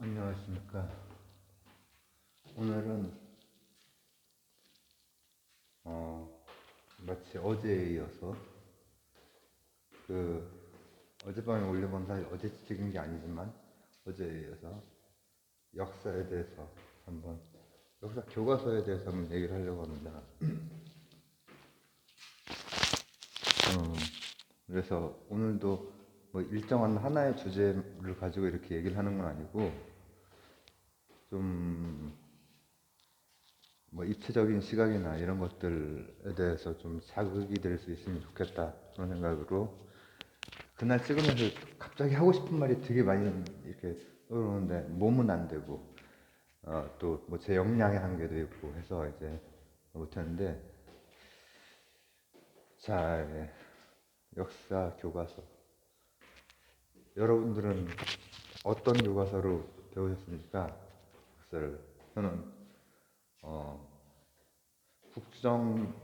안녕하십니까. 오늘은 마치 어제에 이어서 그 어젯밤에 올린 건 사실 어제 찍은 게 아니지만 어제에 이어서 역사에 대해서 한번 역사 교과서에 대해서 한번 얘기를 하려고 합니다. 그래서 오늘도 뭐 일정한 하나의 주제를 가지고 이렇게 얘기를 하는 건 아니고 좀 뭐 입체적인 시각이나 이런 것들에 대해서 좀 자극이 될 수 있으면 좋겠다 그런 생각으로 그날 찍으면서 갑자기 하고 싶은 말이 되게 많이 이렇게 떠오르는데 몸은 안 되고 또 뭐 제 역량의 한계도 있고 해서 이제 못했는데 자 역사 교과서 여러분들은 어떤 교과서로 배우셨습니까? 역사를 저는 국정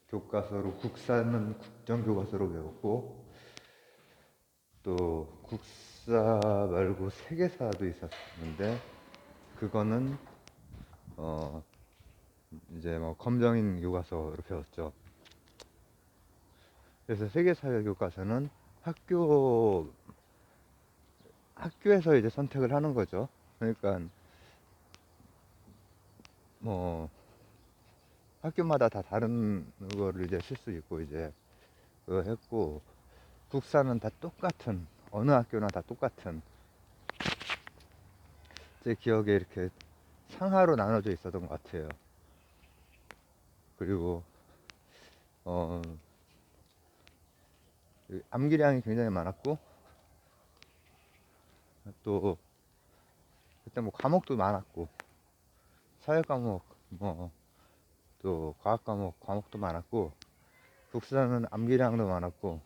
교과서로 국사는 국정 교과서로 배웠고 또 국사 말고 세계사도 있었는데 그거는 이제 뭐 검정인 교과서로 배웠죠. 그래서 세계사 교과서는 학교에서 이제 선택을 하는 거죠. 그러니까 뭐 학교마다 다 다른 거를 이제 쓸 수 있고 이제 그거 했고 국사는 다 똑같은 어느 학교나 다 똑같은 제 기억에 이렇게 상하로 나눠져 있었던 것 같아요. 그리고 암기량이 굉장히 많았고 또 그때 뭐 과목도 많았고 사회 과목 뭐 또 과학 과목도 많았고 국사는 암기량도 많았고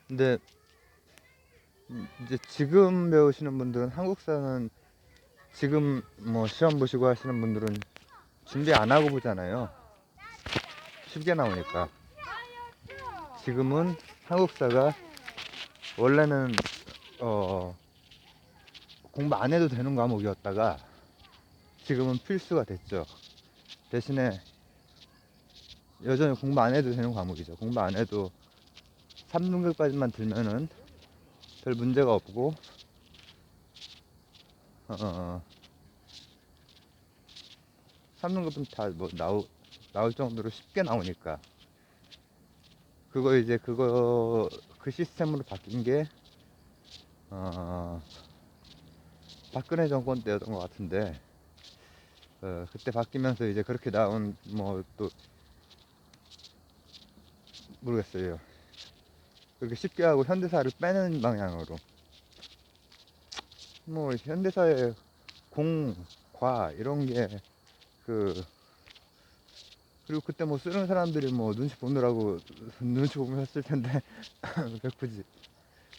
근데 이제 지금 배우시는 분들은 한국사는 지금 뭐 시험 보시고 하시는 분들은 준비 안 하고 보잖아요. 쉽게 나오니까. 지금은 한국사가 원래는 공부 안 해도 되는 과목이었다가 지금은 필수가 됐죠. 대신에 여전히 공부 안 해도 되는 과목이죠. 공부 안 해도 3등급까지만 들면은 별 문제가 없고 3등급은 다 뭐 나올 정도로 쉽게 나오니까 그 시스템으로 바뀐 게 박근혜 정권 때였던 것 같은데 그때 바뀌면서 이제 그렇게 나온 뭐 또 모르겠어요. 그렇게 쉽게 하고 현대사를 빼는 방향으로 뭐 현대사의 공, 과 이런 게 그리고 그때 뭐 쓰는 사람들이 뭐 눈치 보느라고 눈치 보면 했을 텐데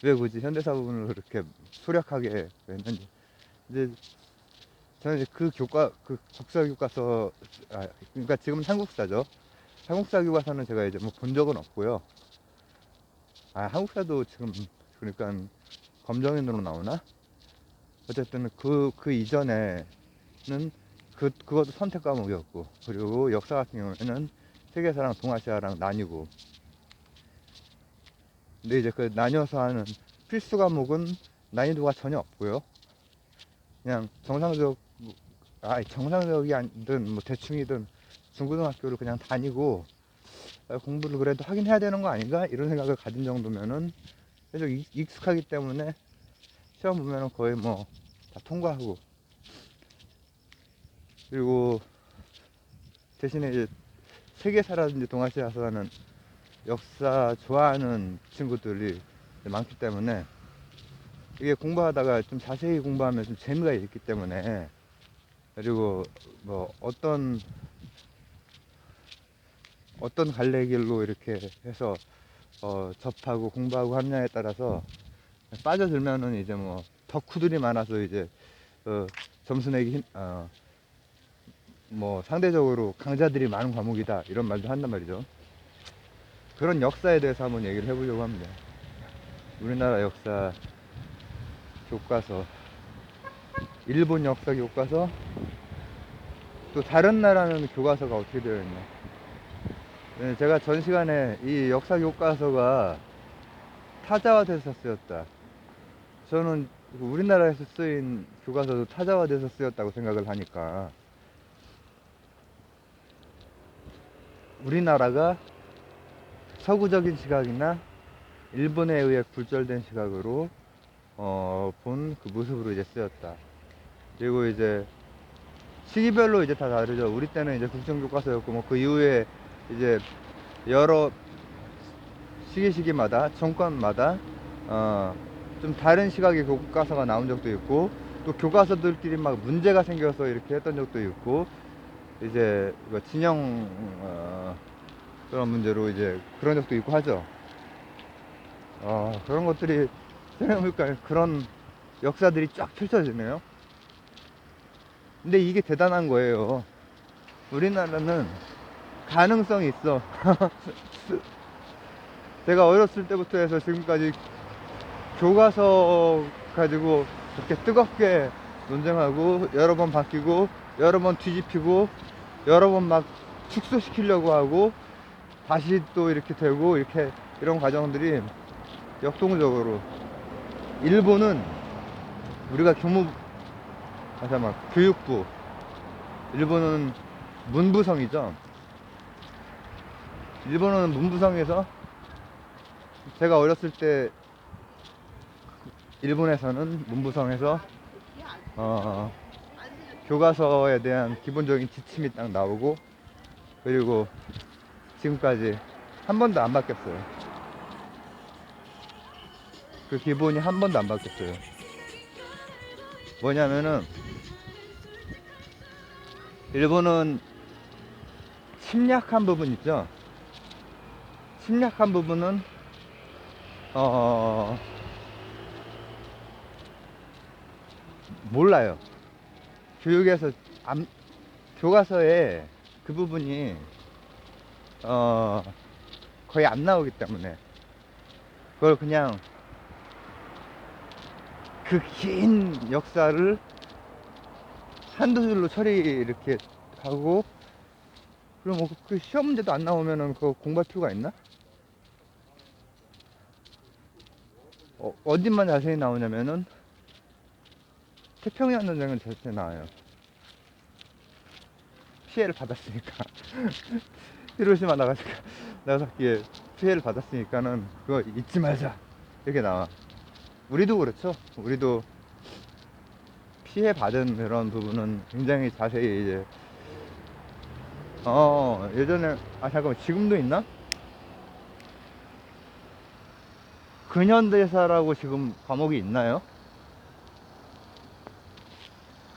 왜 굳이 현대사 부분을 그렇게 소략하게 했는지 이제 저는 이제 그 국사 교과서 그러니까 지금 한국사죠. 한국사 교과서는 제가 이제 뭐 본 적은 없고요. 한국사도 지금 그러니까 검정인으로 나오나? 어쨌든 그 이전에는 그것도 선택 과목이었고 그리고 역사 같은 경우에는 세계사랑 동아시아랑 나뉘고 근데 이제 그 나뉘어서 하는 필수 과목은 난이도가 전혀 없고요. 그냥 정상적이 아니든 뭐 대충이든 중고등학교를 그냥 다니고 공부를 그래도 하긴 해야 되는 거 아닌가 이런 생각을 가진 정도면은 계속 익숙하기 때문에 시험 보면은 거의 뭐 다 통과하고 그리고 대신에 이제 세계사라든지 동아시아사는 역사 좋아하는 친구들이 많기 때문에 이게 공부하다가 좀 자세히 공부하면 좀 재미가 있기 때문에 그리고 뭐 어떤 갈래길로 이렇게 해서 접하고 공부하고 하느냐에 따라서 빠져들면은 이제 뭐 덕후들이 많아서 이제 점수 내기 뭐 상대적으로 강자들이 많은 과목이다 이런 말도 한단 말이죠. 그런 역사에 대해서 한번 얘기를 해보려고 합니다. 우리나라 역사 교과서, 일본 역사 교과서, 또 다른 나라는 교과서가 어떻게 되어 있나. 네, 제가 전 시간에 이 역사 교과서가 타자화돼서 쓰였다. 저는 우리나라에서 쓰인 교과서도 타자화돼서 쓰였다고 생각을 하니까 우리나라가 서구적인 시각이나 일본에 의해 굴절된 시각으로 본 그 모습으로 이제 쓰였다. 그리고 이제 시기별로 이제 다 다르죠. 우리 때는 이제 국정교과서였고 뭐 그 이후에 이제 여러 시기마다 정권마다 좀 다른 시각의 교과서가 나온 적도 있고, 또 교과서들끼리 막 문제가 생겨서 이렇게 했던 적도 있고, 이제 이거 진영 그런 문제로 이제 그런 적도 있고 하죠. 그런 것들이 생각해보니까 그런 역사들이 쫙 펼쳐지네요. 근데 이게 대단한 거예요. 우리나라는 가능성이 있어. 제가 어렸을 때부터 해서 지금까지 교과서 가지고 이렇게 뜨겁게 논쟁하고 여러 번 바뀌고 여러 번 뒤집히고 여러 번 막 축소시키려고 하고 다시 또 이렇게 되고 이렇게 이런 과정들이 역동적으로, 일본은 우리가 교육부, 일본은 문부성이죠. 일본은 문부성에서, 제가 어렸을 때 일본에서는 문부성에서 교과서에 대한 기본적인 지침이 딱 나오고, 그리고 지금까지 한 번도 안 바뀌었어요. 그 기본이 한 번도 안 바뀌었어요. 뭐냐면은 일본은 침략한 부분 있죠. 침략한 부분은 몰라요. 교육에서 교과서에 그 부분이 거의 안 나오기 때문에 그걸 그냥 그 긴 역사를 한두 줄로 처리 이렇게 하고, 그럼 뭐 그 시험 문제도 안 나오면은 그거 공부할 필요가 있나? 어디만 자세히 나오냐면은 태평양 전쟁은 자세히 나와요. 피해를 받았으니까. 히로시마 나가사키에 피해를 받았으니까는 그거 잊지 말자 이렇게 나와. 우리도 그렇죠. 우리도 피해 받은 그런 부분은 굉장히 자세히 이제 예전에 잠깐만, 지금도 있나? 근현대사라고 지금 과목이 있나요?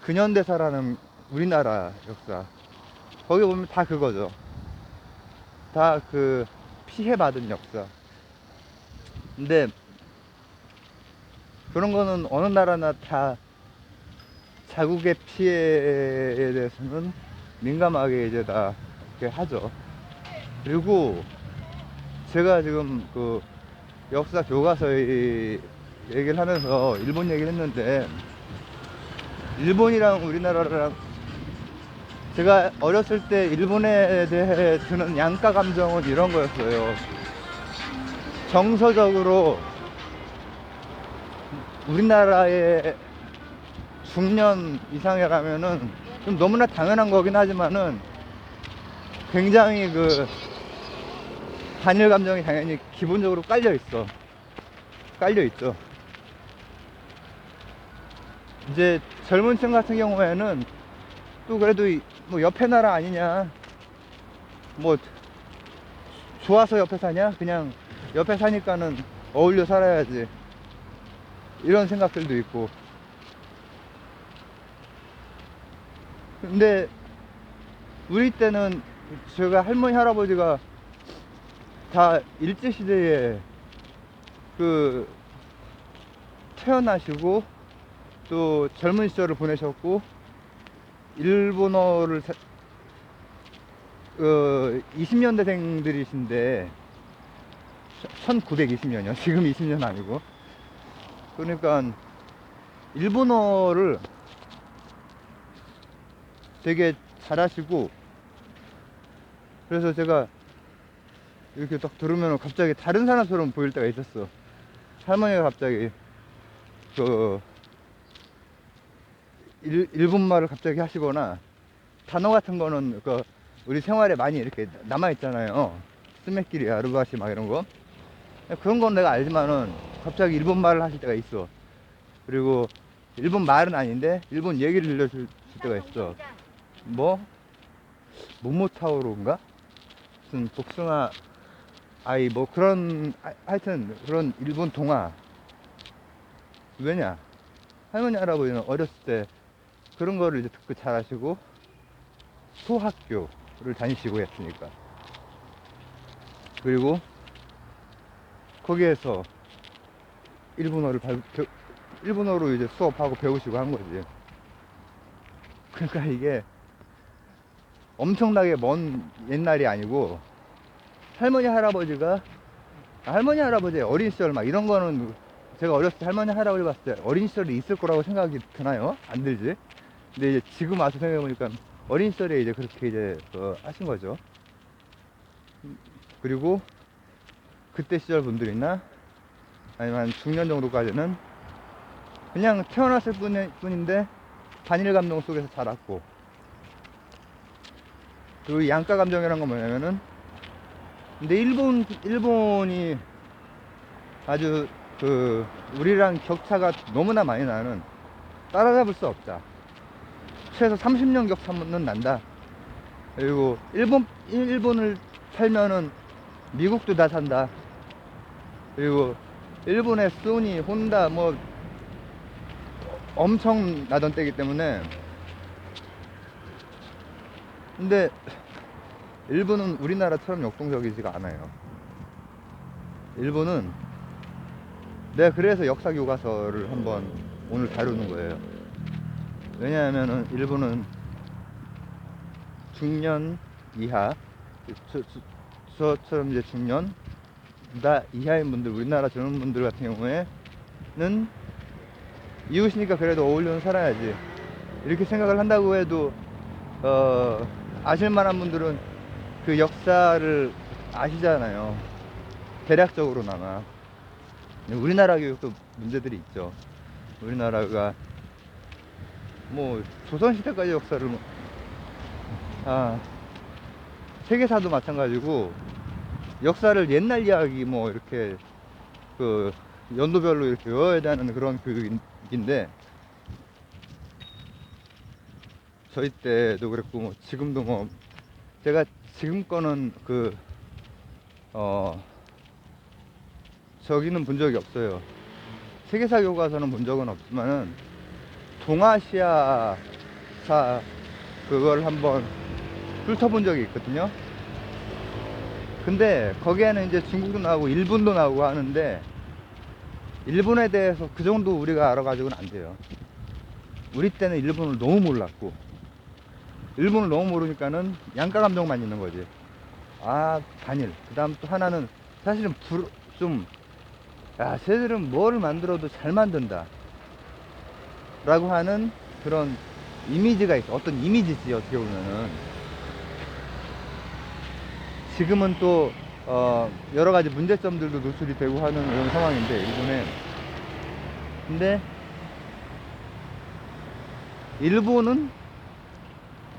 근현대사라는 우리나라 역사, 거기 보면 다 그거죠. 다 그 피해받은 역사. 근데 그런 거는 어느 나라나 다 자국의 피해에 대해서는 민감하게 이제 다 이렇게 하죠. 그리고 제가 지금 그 역사 교과서에 얘기를 하면서 일본 얘기를 했는데, 일본이랑 우리나라랑, 제가 어렸을 때 일본에 대해 드는 양가 감정은 이런 거였어요. 정서적으로 우리나라의 중년 이상이라면은 좀 너무나 당연한 거긴 하지만은 굉장히 그 반일 감정이 당연히 기본적으로 깔려 있죠. 이제 젊은 층 같은 경우에는 또 그래도 뭐 옆에 나라 아니냐, 뭐 좋아서 옆에 사냐, 그냥 옆에 사니까는 어울려 살아야지, 이런 생각들도 있고. 근데 우리 때는 제가 할머니 할아버지가 다 일제시대에 그 태어나시고 또 젊은 시절을 보내셨고, 일본어를 20년대생들이신데 1920년이요 지금 20년 아니고. 그러니까 일본어를 되게 잘하시고, 그래서 제가 이렇게 딱 들으면 갑자기 다른 사람처럼 보일 때가 있었어. 할머니가 갑자기 그 일본말을 갑자기 하시거나, 단어 같은 거는 그 우리 생활에 많이 이렇게 남아있잖아요. 스메끼리, 아르바시 막 이런 거. 그런 건 내가 알지만은 갑자기 일본말을 하실 때가 있어. 그리고 일본 말은 아닌데 일본 얘기를 들려줄 때가 있어. 뭐? 모모타우로인가? 무슨 복숭아 아이 뭐 그런 하여튼 그런 일본 동화. 왜냐? 할머니 할아버지는 어렸을 때 그런 거를 이제 듣고 잘하시고 소학교를 다니시고 했으니까. 그리고 거기에서 일본어로 이제 수업하고 배우시고 한 거지. 그러니까 이게 엄청나게 먼 옛날이 아니고, 할머니 할아버지의 어린 시절 막 이런 거는, 제가 어렸을 때 할머니 할아버지 봤을 때 어린 시절이 있을 거라고 생각이 드나요? 안 들지? 근데 이제 지금 와서 생각해보니까 어린 시절에 이제 그렇게 이제 하신 거죠. 그리고 그때 시절 분들이나 아니면 한 중년 정도까지는 그냥 태어났을 뿐인데 반일 감정 속에서 자랐고, 그리고 양가 감정이란 건 뭐냐면은, 근데 일본이 아주 우리랑 격차가 너무나 많이 나는, 따라잡을 수 없다. 최소 30년 격차는 난다. 그리고 일본을 살면은 미국도 다 산다. 그리고 일본의 소니, 혼다 뭐 엄청 나던 때이기 때문에. 근데 일본은 우리나라처럼 역동적이지가 않아요. 일본은, 내가 그래서 역사 교과서를 한번 오늘 다루는 거예요. 왜냐하면은 일본은 중년 이하, 저처럼 이제 중년 나 이하인 분들, 우리나라 젊은 분들 같은 경우에는 이웃이니까 그래도 어울려는 살아야지, 이렇게 생각을 한다고 해도 아실만한 분들은 그 역사를 아시잖아요. 대략적으로나마. 우리나라 교육도 문제들이 있죠. 우리나라가 뭐 조선시대까지 역사를 세계사도 마찬가지고, 역사를 옛날 이야기 뭐 이렇게 그 연도별로 이렇게 외워야 되는 그런 교육인데, 저희 때도 그랬고 뭐 지금도 뭐, 제가 지금 거는 저기는 본 적이 없어요. 세계사 교과서는 본 적은 없지만은 동아시아사 그걸 한번 훑어본 적이 있거든요. 근데 거기에는 이제 중국도 나오고 일본도 나오고 하는데, 일본에 대해서 그 정도 우리가 알아가지고는 안 돼요. 우리 때는 일본을 너무 몰랐고, 일본을 너무 모르니까는 양가 감정만 있는 거지. 반일. 그 다음 또 하나는 사실은 쟤들은 뭐를 만들어도 잘 만든다 라고 하는 그런 이미지가 있어. 어떤 이미지지, 어떻게 보면은. 지금은 또 여러 가지 문제점들도 노출이 되고 하는 그런 상황인데, 일본에. 근데 일본은,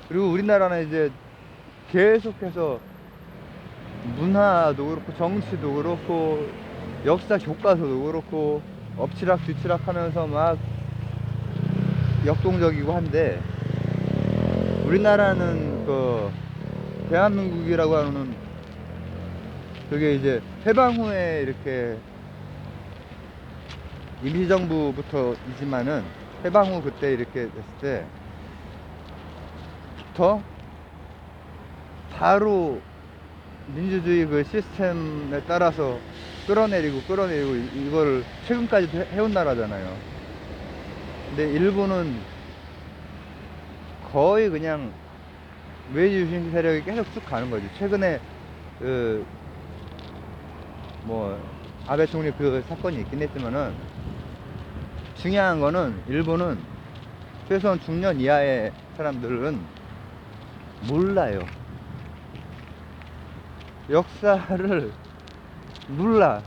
그리고 우리나라는 이제 계속해서 문화도 그렇고 정치도 그렇고 역사 교과서도 그렇고 엎치락 뒤치락 하면서 막 역동적이고 한데, 우리나라는 대한민국이라고 하는 그게 이제 해방 후에 이렇게 임시정부부터이지만은, 해방 후 그때 이렇게 됐을 때부터 바로 민주주의 그 시스템에 따라서 끌어내리고 이거를 최근까지 해온 나라잖아요. 근데 일본은 거의 그냥 외지 유신 세력이 계속 쭉 가는 거지. 최근에 아베 총리 그 사건이 있긴 했지만은, 중요한 거는 일본은 최소한 중년 이하의 사람들은 몰라요. 역사를 몰라.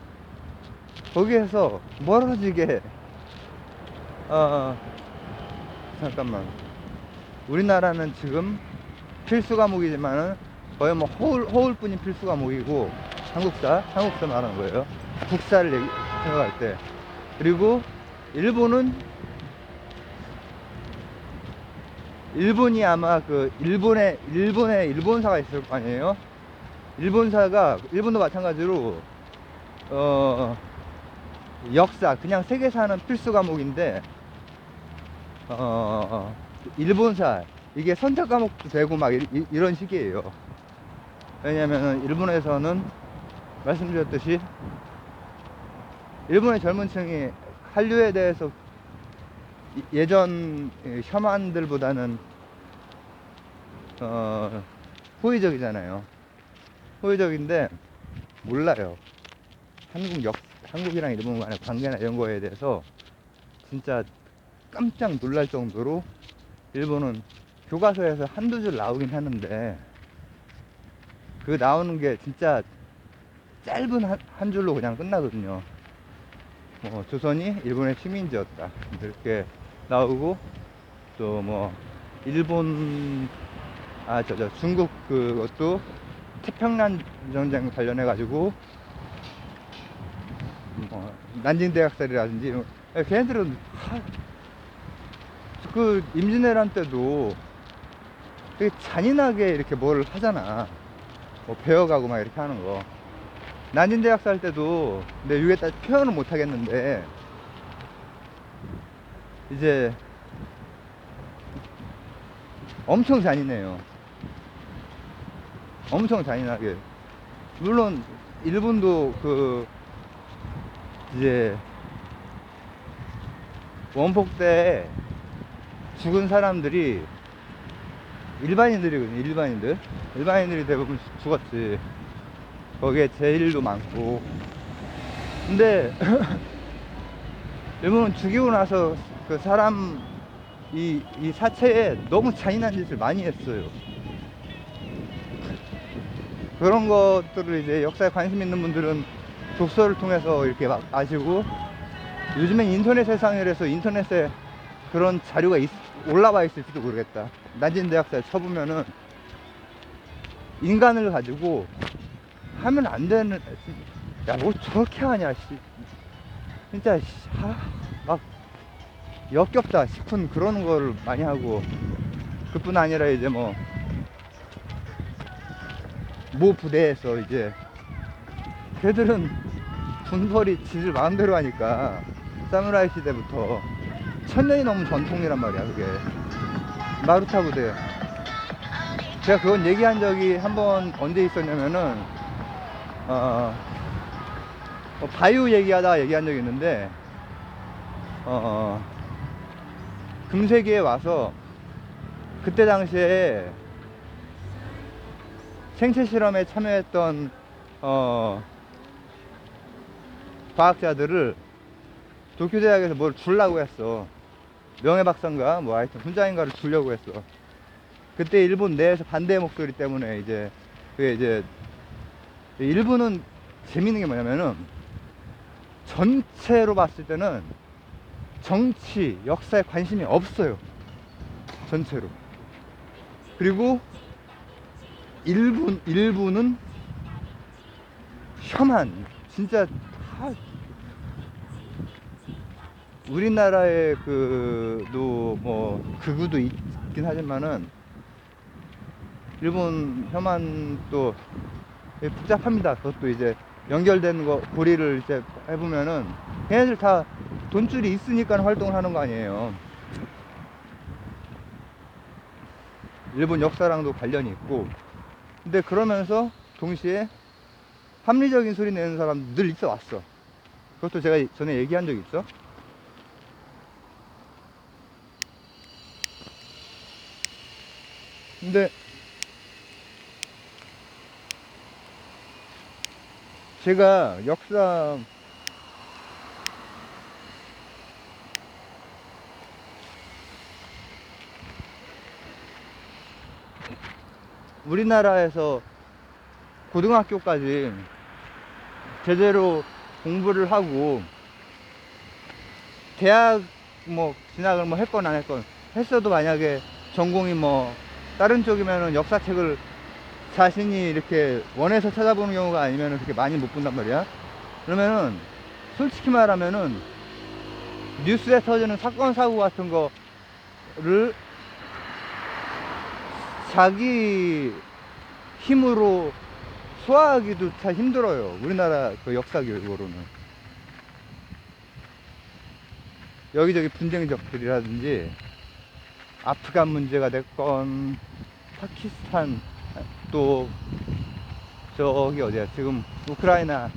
거기에서 멀어지게 잠깐만, 우리나라는 지금 필수 과목이지만은 거의 뭐 허울뿐인 필수 과목이고, 한국사 말하는 거예요. 국사를 생각할 때. 그리고 일본이 아마 그 일본에 일본사가 있을 거 아니에요. 일본도 마찬가지로 역사, 그냥 세계사는 필수 과목인데 일본사 이게 선택 과목도 되고 막 이런 식이에요. 왜냐면은 일본에서는 말씀드렸듯이 일본의 젊은 층이 한류에 대해서 예전 혐한들보다는 호의적이잖아요. 호의적인데 몰라요. 한국이랑 일본 간의 관계나 이런 거에 대해서 진짜 깜짝 놀랄 정도로 일본은 교과서에서 한두 줄 나오긴 하는데 그 나오는 게 진짜 짧은 한 줄로 그냥 끝나거든요. 조선이 일본의 식민지였다 이렇게 나오고, 또 뭐 일본 중국 그것도 태평양 전쟁 관련해 가지고 난징대학살이라든지 걔네들은 그 임진왜란 때도 되게 잔인하게 이렇게 뭘 하잖아. 뭐 배워가고 막 이렇게 하는 거. 난징대학살 때도 근데 이게 딱 표현을 못 하겠는데 이제 엄청 잔인해요. 엄청 잔인하게. 물론 일본도 그 이제 원폭 때 죽은 사람들이 일반인들이거든요. 일반인들이 대부분 죽었지. 거기에 제일도 많고. 근데 일본은 죽이고 나서 그 사람 이 사체에 너무 잔인한 짓을 많이 했어요. 그런 것들을 이제 역사에 관심 있는 분들은 독서를 통해서 이렇게 막 아시고, 요즘엔 인터넷 세상이라서 인터넷에 그런 자료가 올라와 있을지도 모르겠다. 난징대학살 쳐보면은 인간을 가지고 하면 안 되는, 야 뭐 저렇게 하냐 진짜 막 역겹다 싶은 그런 거를 많이 하고, 그뿐 아니라 이제 모 부대에서 이제 걔들은 군벌이 지들 마음대로 하니까 사무라이 시대부터 1000년이 넘은 전통이란 말이야 그게. 마루타 부대. 제가 그건 얘기한 적이 한번 언제 있었냐면은 바이오 얘기하다가 얘기한 적이 있는데 금세기에 와서 그때 당시에 생체 실험에 참여했던 과학자들을 도쿄대학에서 뭘 주려고 했어. 명예박사인가 뭐 하여튼 훈장인가를 주려고 했어. 그때 일본 내에서 반대의 목소리 때문에 이제 그게 이제 일본은 재밌는 게 뭐냐면은 전체로 봤을 때는 정치, 역사에 관심이 없어요. 전체로. 그리고 일부는 혐한, 진짜 우리나라의 그도 뭐 극우도 있긴 하지만은 일본 혐한 또 복잡합니다. 그것도 이제 연결되는 거 고리를 이제 해보면은 걔네들 다 돈줄이 있으니까 활동을 하는 거 아니에요. 일본 역사랑도 관련이 있고. 근데 그러면서 동시에 합리적인 소리 내는 사람 늘 있어 왔어. 그것도 제가 전에 얘기한 적 있죠. 근데 제가 역사 우리나라에서 고등학교까지 제대로 공부를 하고 대학 뭐 진학을 뭐 했건 안 했건 했어도 만약에 전공이 뭐 다른 쪽이면은 역사책을 자신이 이렇게 원해서 찾아보는 경우가 아니면은 그렇게 많이 못 본단 말이야. 그러면은 솔직히 말하면은 뉴스에 터지는 사건 사고 같은 거를 자기 힘으로 소화하기도 참 힘들어요. 우리나라 그 역사 교육으로는. 여기저기 분쟁적들이라든지 아프간 문제가 됐건 파키스탄 또 저기 어디야 지금 우크라이나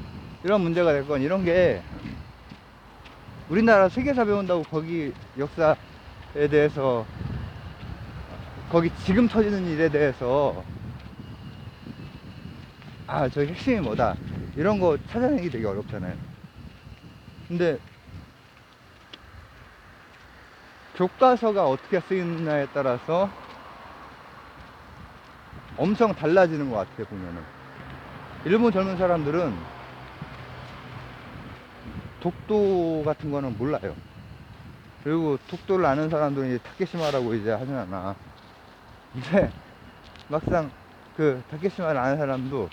이런 문제가 됐건 이런 게 우리나라 세계사 배운다고 거기 역사에 대해서 거기 지금 터지는 일에 대해서 아 저기 핵심이 뭐다 이런 거 찾아내기 되게 어렵잖아요. 근데 교과서가 어떻게 쓰이느냐에 따라서 엄청 달라지는 것 같아요. 보면은 일본 젊은 사람들은 독도 같은 거는 몰라요. 그리고 독도를 아는 사람들은 이제 타케시마라고 이제 하잖아. 근데 막상 그 타케시마를 아는 사람도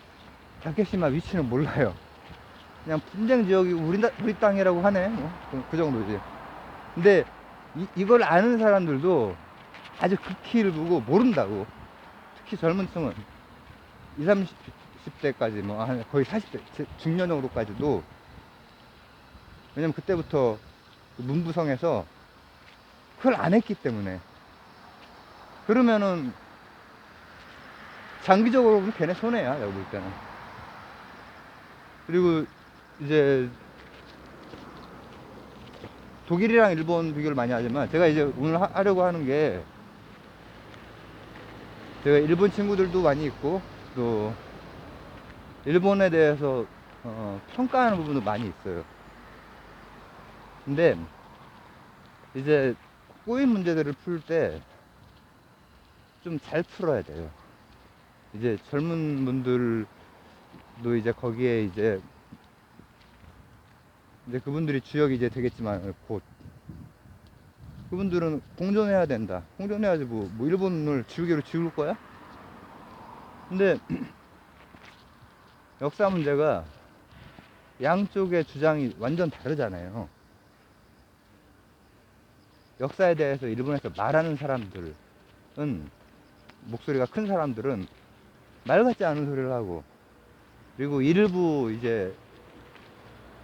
타케시마 위치는 몰라요. 그냥 분쟁 지역이 우리 땅이라고 하네. 그 정도지. 근데 이걸 아는 사람들도 아주 극히 일부고 모른다고. 특히 젊은 층은 20, 30대까지 뭐 거의 40대 중년 정도까지도 왜냐면 그때부터 문부성에서 그걸 안 했기 때문에 그러면은 장기적으로 보면 걔네 손해야 내가 볼 때는. 그리고 이제 독일이랑 일본 비교를 많이 하지만 제가 이제 오늘 하려고 하는 게 제가 일본 친구들도 많이 있고 또 일본에 대해서 평가하는 부분도 많이 있어요. 근데 이제 꼬인 문제들을 풀 때 좀 잘 풀어야 돼요. 이제 젊은 분들도 이제 거기에 이제 그분들이 주역이 이제 되겠지만 곧 그분들은 공존해야 된다. 공존해야지 뭐 일본을 지우개로 지울 거야? 근데 역사 문제가 양쪽의 주장이 완전 다르잖아요. 역사에 대해서 일본에서 말하는 사람들은 목소리가 큰 사람들은 말 같지 않은 소리를 하고 그리고 일부 이제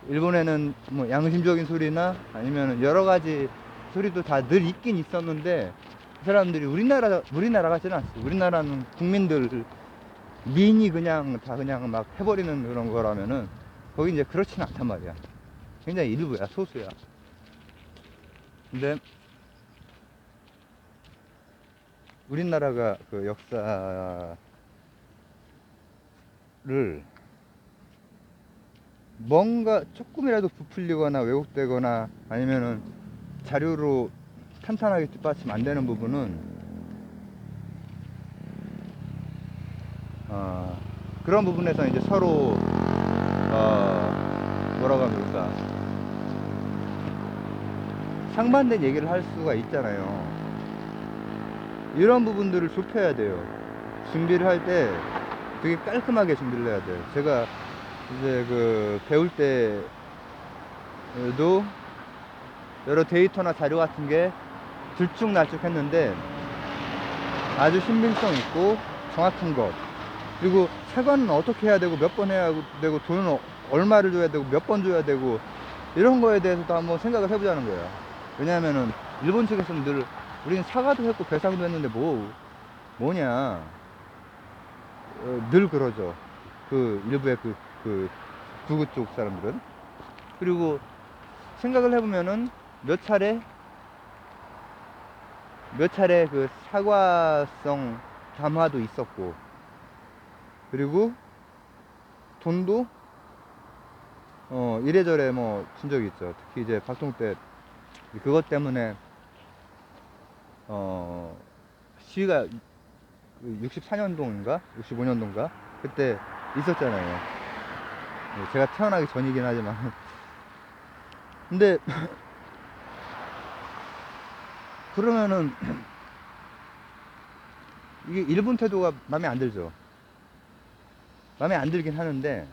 일본에는 뭐 양심적인 소리나 아니면 여러 가지 소리도 다 늘 있긴 있었는데 그 사람들이 우리나라 같지는 않죠. 우리나라는 국민들 민이 그냥 다 그냥 막 해버리는 그런 거라면은 거기 이제 그렇지는 않단 말이야. 굉장히 일부야, 소수야. 근데 우리나라가 그 역사를 뭔가 조금이라도 부풀리거나 왜곡되거나 아니면은 자료로 탄탄하게 뒷받침 안 되는 부분은 그런 부분에서 이제 서로 뭐라고 하면 좋을까 상반된 얘기를 할 수가 있잖아요. 이런 부분들을 좁혀야 돼요. 준비를 할 때 되게 깔끔하게 준비를 해야 돼요. 제가 이제 그 배울 때도 여러 데이터나 자료 같은 게 들쭉날쭉 했는데 아주 신빙성 있고 정확한 것, 그리고 사과는 어떻게 해야 되고 몇 번 해야 되고 돈은 얼마를 줘야 되고 몇 번 줘야 되고 이런 거에 대해서도 한번 생각을 해보자는 거예요. 왜냐하면은 일본 측에서는 늘 우리는 사과도 했고 배상도 했는데 뭐냐 늘 그러죠. 그 일부의 그 구구 쪽 사람들은. 그리고 생각을 해보면은 몇 차례 그 사과성 담화도 있었고 그리고 돈도 이래저래 뭐 준 적이 있죠. 특히 이제 박통 때 그것 때문에 시위가 64년도인가 65년도인가 그때 있었잖아요. 제가 태어나기 전이긴 하지만 근데 그러면은 이게 일본 태도가 마음에 안 들죠. 마음에 안 들긴 하는데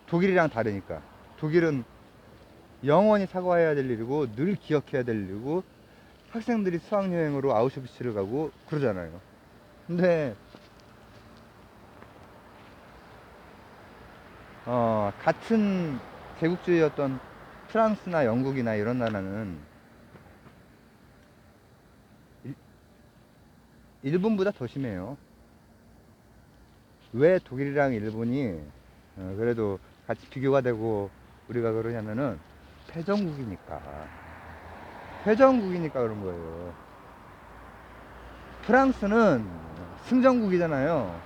독일이랑 다르니까. 독일은 영원히 사과해야 될 일이고 늘 기억해야 될 일이고 학생들이 수학여행으로 아우슈비츠를 가고 그러잖아요. 근데 같은 제국주의였던 프랑스나 영국이나 이런 나라는 일본보다 더 심해요. 왜 독일이랑 일본이 그래도 같이 비교가 되고 우리가 그러냐면은 패전국이니까 패전국이니까 그런 거예요. 프랑스는 승전국이잖아요.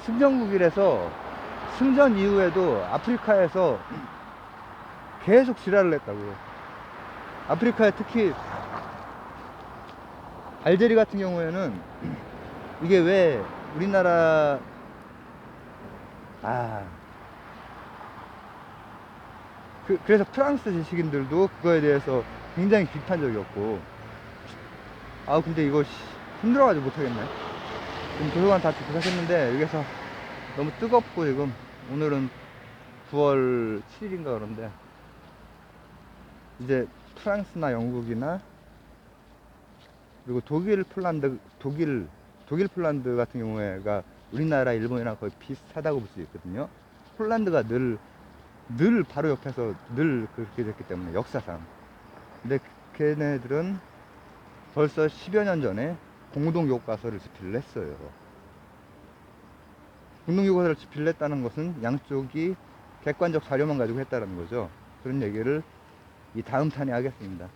승전국이라서 승전 이후에도 아프리카에서 계속 지랄을 했다고요. 아프리카에 특히 알제리 같은 경우에는 이게 왜 우리나라 그래서 프랑스 지식인들도 그거에 대해서 굉장히 비판적이었고 근데 이거 힘들어가지고 못하겠네. 지금 도서관 다 도착했는데 여기서 너무 뜨겁고 지금 오늘은 9월 7일인가 그런데 이제 프랑스나 영국이나 그리고 독일 폴란드 같은 경우에가 우리나라 일본이랑 거의 비슷하다고 볼 수 있거든요. 폴란드가 늘 바로 옆에서 늘 그렇게 됐기 때문에 역사상. 근데 걔네들은 벌써 10여 년 전에 공동교과서를 집필을 했어요. 공동교과서를 집필을 했다는 것은 양쪽이 객관적 자료만 가지고 했다는 거죠. 그런 얘기를 이 다음 탄에 하겠습니다.